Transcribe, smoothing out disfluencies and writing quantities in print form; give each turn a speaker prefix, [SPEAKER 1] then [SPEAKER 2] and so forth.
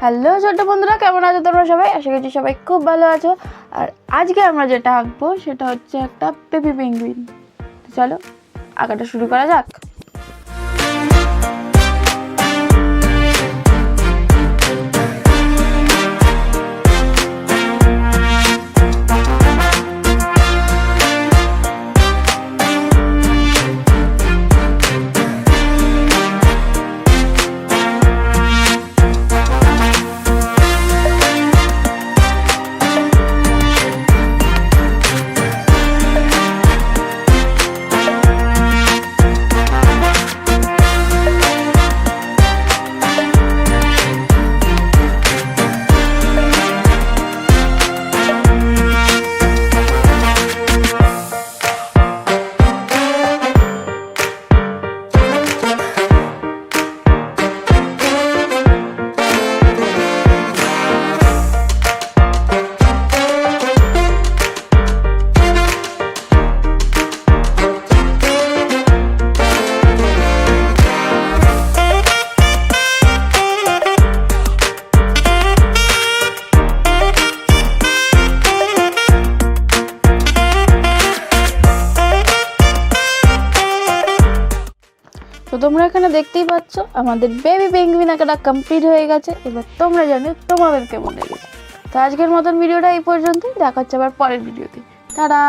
[SPEAKER 1] Hello ছোট্ট বন্ধুরা, কেমন আছো তোমরা সবাই? আশা করছি সবাই খুব ভালো আছো। আর আজকে আমরা যেটা আঁকবো সেটা হচ্ছে একটা বেবি পেঙ্গুইন। চলো আঁকাটা শুরু করা যাক। তো তোমরা এখানে দেখতেই পাচ্ছ আমাদের বেবি পেঙ্গুইন আঁকাটা কমপ্লিট হয়ে গেছে। এবার তোমরা জানো তোমাদের কেমন লেগেছে। তো আজকের মতন ভিডিওটা এই পর্যন্তই, দেখা হচ্ছে আবার পরের ভিডিওতে। টাটা।